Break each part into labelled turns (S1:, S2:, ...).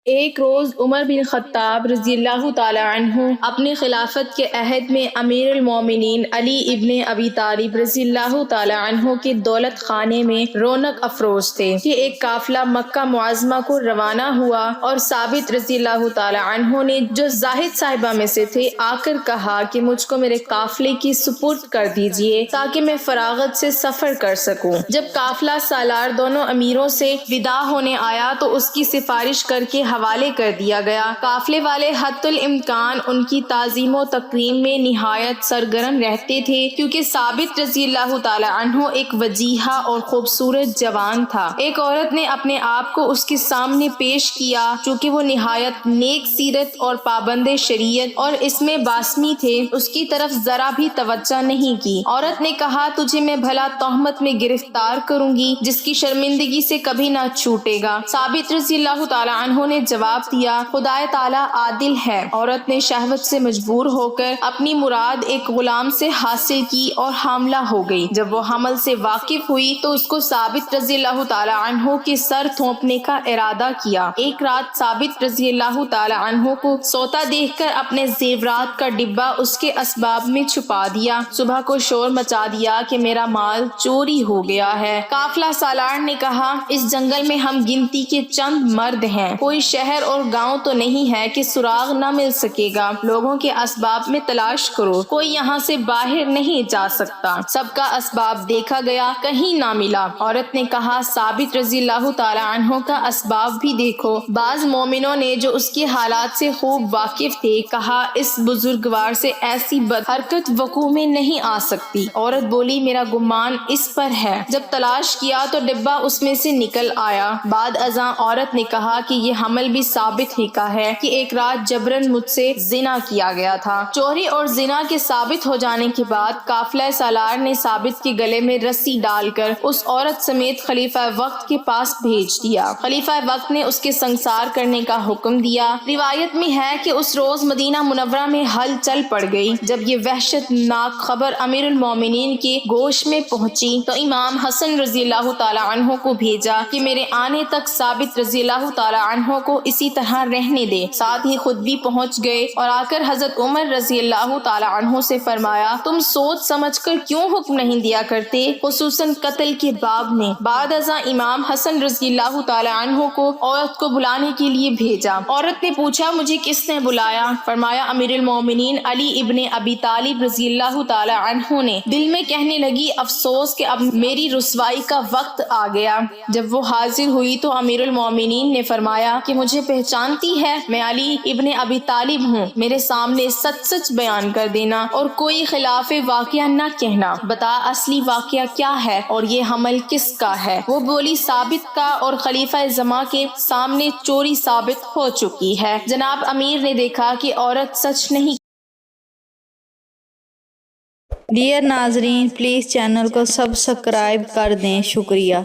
S1: ایک روز عمر بن خطاب رضی اللہ تعالیٰ عنہ اپنے خلافت کے عہد میں امیر المومنین علی ابن ابی طالب رضی اللہ تعالیٰ عنہ کے دولت خانے میں رونق افروز تھے کہ ایک قافلہ مکہ معظمہ کو روانہ ہوا اور ثابت رضی اللہ تعالیٰ عنہ نے جو زاہد صاحبہ میں سے تھے آ کر کہا کہ مجھ کو میرے قافلے کی سپرد کر دیجئے تاکہ میں فراغت سے سفر کر سکوں۔ جب قافلہ سالار دونوں امیروں سے ودا ہونے آیا تو اس کی سفارش کر کے حوالے کر دیا گیا۔ قافلے والے حتی الامکان ان کی تعظیم و تکریم میں نہایت سرگرم رہتے تھے کیونکہ ثابت رضی اللہ تعالی عنہ ایک وجیحہ اور خوبصورت جوان تھا۔ ایک عورت نے اپنے آپ کو اس کے سامنے پیش کیا چونکہ وہ نہایت نیک سیرت اور پابند شریعت اور اس میں باسمی تھے، اس کی طرف ذرا بھی توجہ نہیں کی۔ عورت نے کہا تجھے میں بھلا تہمت میں گرفتار کروں گی جس کی شرمندگی سے کبھی نہ چھوٹے گا۔ ثابت رضی اللہ تعالی عنہ نے جواب دیا خدائے تعالیٰ عادل ہے۔ عورت نے شہوت سے مجبور ہو کر اپنی مراد ایک غلام سے حاصل کی اور حاملہ ہو گئی۔ جب وہ حمل سے واقف ہوئی تو اس کو ثابت رضی اللہ تعالی عنہ کے سر تھوپنے کا ارادہ کیا۔ ایک رات ثابت رضی اللہ تعالی عنہ کو سوتا دیکھ کر اپنے زیورات کا ڈبہ اس کے اسباب میں چھپا دیا۔ صبح کو شور مچا دیا کہ میرا مال چوری ہو گیا ہے۔ قافلہ سالار نے کہا اس جنگل میں ہم گنتی کے چند مرد ہیں، کوئی شہر اور گاؤں تو نہیں ہے کہ سراغ نہ مل سکے گا، لوگوں کے اسباب میں تلاش کرو، کوئی یہاں سے باہر نہیں جا سکتا۔ سب کا اسباب دیکھا گیا، کہیں نہ ملا۔ عورت نے کہا ثابت رضی اللہ تعالی عنہ کا اسباب بھی دیکھو۔ بعض مومنوں نے جو اس کے حالات سے خوب واقف تھے کہا اس بزرگوار سے ایسی بد حرکت وقوع میں نہیں آ سکتی۔ عورت بولی میرا گمان اس پر ہے۔ جب تلاش کیا تو ڈبہ اس میں سے نکل آیا۔ بعد ازاں عورت نے کہا کہ یہ حمل بھی ثابت ہی کا ہے کہ ایک رات جبرن مجھ سے زنا کیا گیا تھا۔ چوری اور زنا کے ثابت ہو جانے کے بعد قافلہ سالار نے ثابت کے گلے میں رسی ڈال کر اس عورت سمیت خلیفہ وقت کے پاس بھیج دیا۔ خلیفہ وقت نے اس کے سنسار کرنے کا حکم دیا۔ روایت میں ہے کہ اس روز مدینہ منورہ میں ہلچل پڑ گئی۔ جب یہ وحشت ناک خبر امیر المومنین کے گوش میں پہنچی تو امام حسن رضی اللہ تعالی عنہ کو بھیجا کہ میرے آنے تک ثابت رضی اللہ تعالی عنہ کو اسی طرح رہنے دے۔ ساتھ ہی خود بھی پہنچ گئے اور آ کر حضرت عمر رضی اللہ تعالی عنہ سے فرمایا تم سوچ سمجھ کر کیوں حکم نہیں دیا کرتے، خصوصاً قتل کے باب میں۔ بعد ازاں امام حسن رضی اللہ تعالی عنہ کو عورت کو بلانے کے لیے بھیجا۔ عورت نے پوچھا مجھے کس نے بلایا؟ فرمایا امیر المومنین علی ابن ابی طالب رضی اللہ تعالی عنہ نے۔ دل میں کہنے لگی افسوس کہ اب میری رسوائی کا وقت آ گیا۔ جب وہ حاضر ہوئی تو امیر المومنین نے فرمایا کہ مجھے پہچانتی ہے، میں علی ابن ابی طالب ہوں، میرے سامنے سچ سچ بیان کر دینا اور کوئی خلاف واقعہ نہ کہنا، بتا اصلی واقعہ کیا ہے اور یہ حمل کس کا ہے؟ وہ بولی ثابت کا اور خلیفہ زماں کے سامنے چوری ثابت ہو چکی ہے۔ جناب امیر نے دیکھا کہ عورت سچ نہیں۔
S2: ڈیئر ناظرین پلیز چینل کو سبسکرائب کر دیں، شکریہ۔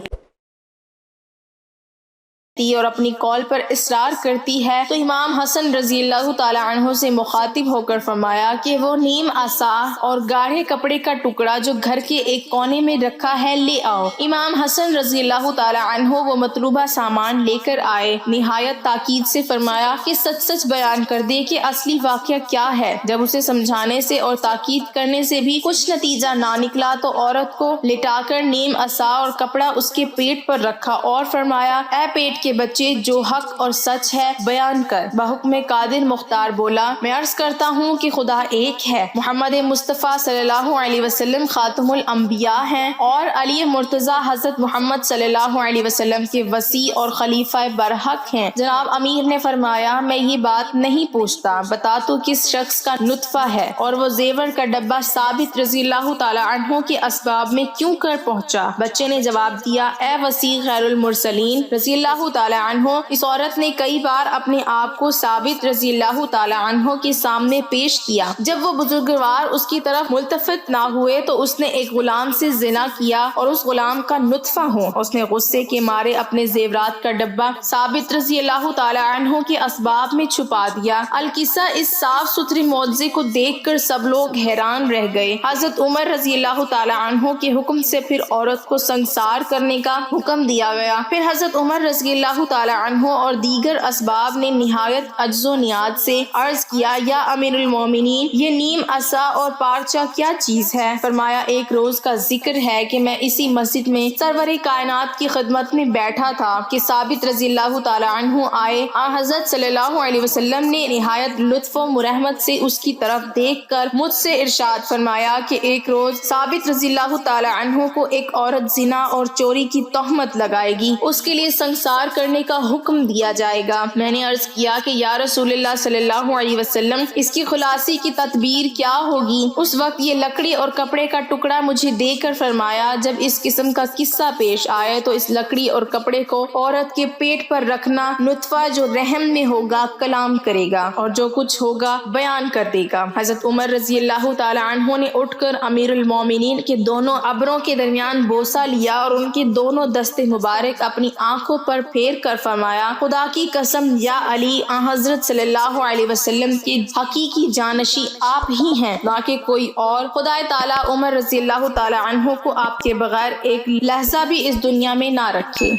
S1: اور اپنی کال پر اصرار کرتی ہے تو امام حسن رضی اللہ تعالی عنہ سے مخاطب ہو کر فرمایا کہ وہ نیم عصا اور گاڑھے کپڑے کا ٹکڑا جو گھر کے ایک کونے میں رکھا ہے لے آؤ۔ امام حسن رضی اللہ تعالی عنہ وہ مطلوبہ سامان لے کر آئے۔ نہایت تاکید سے فرمایا کہ سچ سچ بیان کر دے کہ اصلی واقعہ کیا ہے۔ جب اسے سمجھانے سے اور تاکید کرنے سے بھی کچھ نتیجہ نہ نکلا تو عورت کو لٹا کر نیم عصا اور کپڑا اس کے پیٹ پر رکھا اور فرمایا اے پیٹ کے بچے جو حق اور سچ ہے بیان کر۔ بحکم قادر مختار بولا میں عرض کرتا ہوں کہ خدا ایک ہے، محمد مصطفیٰ صلی اللہ علیہ وسلم خاتم الانبیاء ہیں اور علی مرتضی حضرت محمد صلی اللہ علیہ وسلم کے وصی اور خلیفہ برحق ہیں۔ جناب امیر نے فرمایا میں یہ بات نہیں پوچھتا، بتا تو کس شخص کا نطفہ ہے اور وہ زیور کا ڈبہ ثابت رضی اللہ تعالی عنہ کے اسباب میں کیوں کر پہنچا؟ بچے نے جواب دیا اے وصی غیر المرسلین رضی اللہ تعالی عنہ، اس عورت نے کئی بار اپنے آپ کو ثابت رضی اللہ تعالی عنہ کے سامنے پیش کیا۔ جب وہ بزرگوار اس کی طرف ملتفت نہ ہوئے تو اس نے ایک غلام سے زنا کیا اور اس غلام کا نطفہ ہوں۔ اس نے غصے کے مارے اپنے زیورات کا ڈبہ ثابت رضی اللہ تعالی عنہ کے اسباب میں چھپا دیا۔ القصہ اس صاف ستھرے معجزے کو دیکھ کر سب لوگ حیران رہ گئے۔ حضرت عمر رضی اللہ تعالی عنہ کے حکم سے پھر عورت کو سنسار کرنے کا حکم دیا گیا۔ پھر حضرت عمر رضی اللہ اللہ تعالی عنہ اور دیگر اسباب نے نہایت عجز و نیاز سے عرض کیا، یا امیر المومنین، یہ نیم عصا اور پارچہ کیا چیز ہے؟ فرمایا ایک روز کا ذکر ہے کہ میں اسی مسجد میں سرور کائنات کی خدمت میں بیٹھا تھا کہ ثابت رضی اللہ تعالی عنہ آئے۔ حضرت صلی اللہ علیہ وسلم نے نہایت لطف و مرحمت سے اس کی طرف دیکھ کر مجھ سے ارشاد فرمایا کہ ایک روز ثابت رضی اللہ تعالی عنہ کو ایک عورت زنا اور چوری کی تہمت لگائے گی، اس کے لیے سنسار کرنے کا حکم دیا جائے گا۔ میں نے عرض کیا کہ یا رسول اللہ صلی اللہ علیہ وسلم، اس کی خلاصی کی تدبیر کیا ہوگی؟ اس وقت یہ لکڑی اور کپڑے کا ٹکڑا مجھے دے کر فرمایا، جب اس قسم کا قصہ پیش آئے تو اس لکڑی اور کپڑے کو عورت کے پیٹ پر رکھنا، نطفہ جو رحم میں ہوگا کلام کرے گا اور جو کچھ ہوگا بیان کر دے گا۔ حضرت عمر رضی اللہ تعالی عنہ نے اٹھ کر امیر المومنین کے دونوں ابروں کے درمیان بوسہ لیا اور ان کے دونوں دستے مبارک اپنی آنکھوں پر پھیر کر فرمایا، خدا کی قسم یا علی، حضرت صلی اللہ علیہ وسلم کی حقیقی جانشی آپ ہی ہیں، نہ کہ کوئی اور۔ خدا تعالی عمر رضی اللہ تعالی عنہ کو آپ کے بغیر ایک لحظہ بھی اس دنیا میں نہ رکھے۔